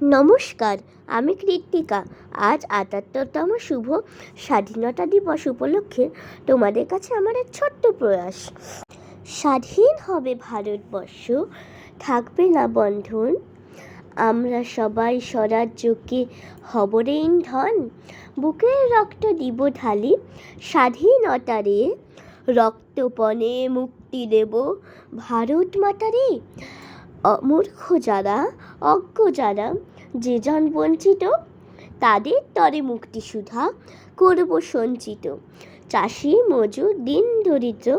নমস্কার, আমি কৃত্তিকা। আজ ৭৮তম শুভ স্বাধীনতা দিবস উপলক্ষে তোমাদের কাছে আমার এক ছোট্ট প্রয়াস। স্বাধীন হবে ভারতবর্ষ, থাকবে না বন্ধন, আমরা সবাই স্বরাজ্যকে হব রে ইন্ধন। বুকের রক্ত দিব ঢালি স্বাধীনতারে, রক্তপণে মুক্তি দেব ভারত মাতারে। মূর্খ যারা, অজ্ঞ যারা, যে জন বঞ্চিত, তাদের তরে মুক্তি সুধা করব সঞ্চিত। চাষি মজুর দিন দরিদ্র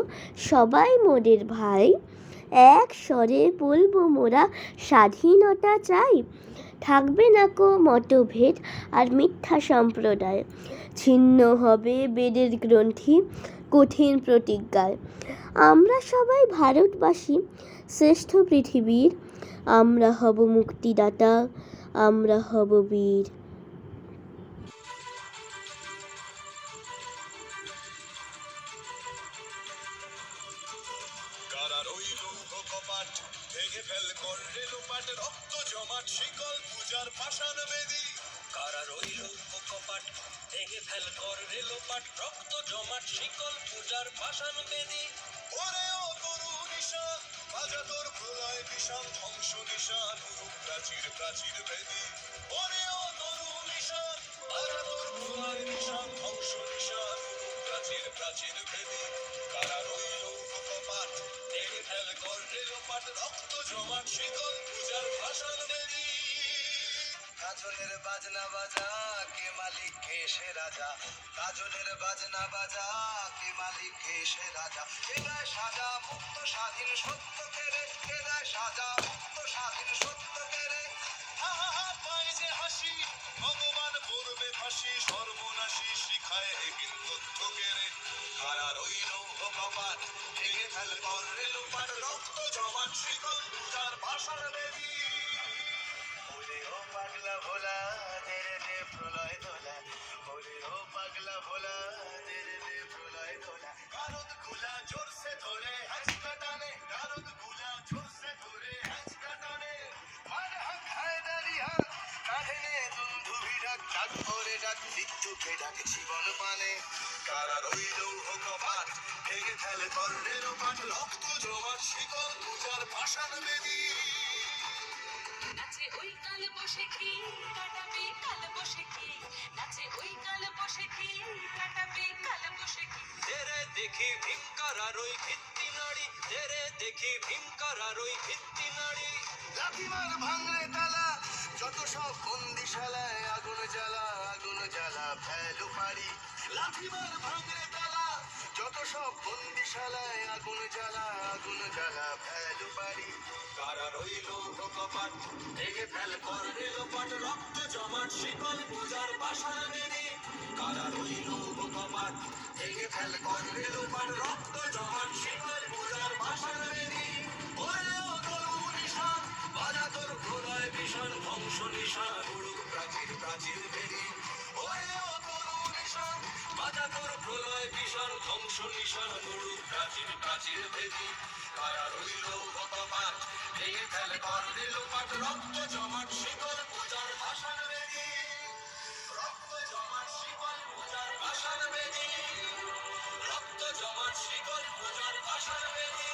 সবাই মোদের ভাই, এক স্বরে বলবো মোরা স্বাধীনতা চাই। থাকবে না কো মতভেদ আর মিথ্যা সম্প্রদায়, ছিন্ন হবে বেদের গ্রন্থি কঠিন প্রতিজ্ঞায়। আমরা সবাই ভারতবাসী, শ্রেষ্ঠ পৃথিবীর, আমরা হব মুক্তিদাতা, আমরা হব বীর। কারা রইল কপাট ভেঙে ফেল করলে লোপাট, রক্ত জমাট শিকল পূজার পাষাণ বেদী। কারা রইল কপাট ভেঙে ফেল করলে লোপাট, রক্ত জমাট শিকল পূজার পাষাণ বেদী। ওরে ও তরু নিশান বাজা তোর প্রলয় বিষাণ, ধ্বংস নিশান প্রাচীর প্রাচীর বেদী। ওরে ও তরু নিশান বাজা তোর প্রলয় বিষাণ, ধ্বংস নিশান প্রাচীর প্রাচীর বেদী। কারা রইল কপাট ভেঙে ফেল করলে লোপাট, রক্ত জমাট শিকল পূজার ভাষণ বেদী। কাজলের বাজনা বাজা কে মালিক কে সে রাজা, কাজলের বাজনা বাজা কে মালিক কে সে রাজা। কে দেয় সাজা মুক্ত স্বাধীন সত্য কেড়ে, কে দেয় সাজা মুক্ত স্বাধীন সত্য কেড়ে। হা হা হা পায় যে হাসি ভগবান করবে ফাঁসি, সর্বনাশী শিখায় হিন্দুত্ব কেড়ে। কারা রইল কপাট ভেঙে ফেল করলে লোপাট, রক্ত জমাট শিকল পূজার ভাষণ বেদী। ওরে ও পাগলা ভোলা দে রে দে প্রলয় দোলা, ওরে ও পাগলা ভোলা দে রে দে প্রলয় দোলা। গারদ গুলা জোরসে ধরে হ্যাচকা টানে, গারদ গুলা জোরসে ধরে হ্যাচকা টানে। আর হক হায়দারি হক কাঁধে নে দুন্ধুভি ডাক, ডাক করে ডাক মৃত্যুকে ডাক জীবন পানে। কারা রইল কপাট ভেঙে ফেলে করলে লোপাট, রক্ত জমাট শিকল পূজার পাষাণ বেদী। নাচে ওই কাল বসে কি কাটাবে কাল বসে কি, নাচে ওই কাল বসে কি কাটাবে কাল বসে কি। তেরে দেখি ভীমকার আর ওই ভিত্তি নাড়ি, তেরে দেখি ভীমকার আর ওই ভিত্তি নাড়ি। লাঠিমার ভাঙলে তালা যত সব বন্দিশালায়, আগুন জ্বালা আগুন জ্বালা ফেলো পারি। লাঠিমার ভাঙলে তালা যত সব বন্দিশালায়, আগুন জ্বালা আগুন জ্বালা ফেলো পারি। কারা রইল কপাট ভেঙে ফেল করলে লোপাট, রক্ত জমাট শিকল পূজার পাষাণ বেদী। কারা রইল কপাট ভেঙে ফেল করলে লোপাট, রক্ত জমাট শিকল পূজার পাষাণ বেদী। ওরে ও তরু নিশান বাজা তোর প্রলয় বিষাণ, ধ্বংস নিশান উড়ুক প্রাচীর প্রাচীর বেদী। ওরে ও তরু নিশান বাজা তোর প্রলয় বিষাণ, ধ্বংস নিশান উড়ুক প্রাচীর প্রাচীর বেদী। কারা রইল কপাট ভেঙে ফেল করলে লোপাট, রক্ত জমাট শিকল পূজার ভাষণ বেদী। রক্ত জমাট শিকল পূজার ভাষণ বেদী, রক্ত জমাট শিকল পূজার ভাষণ বেদী।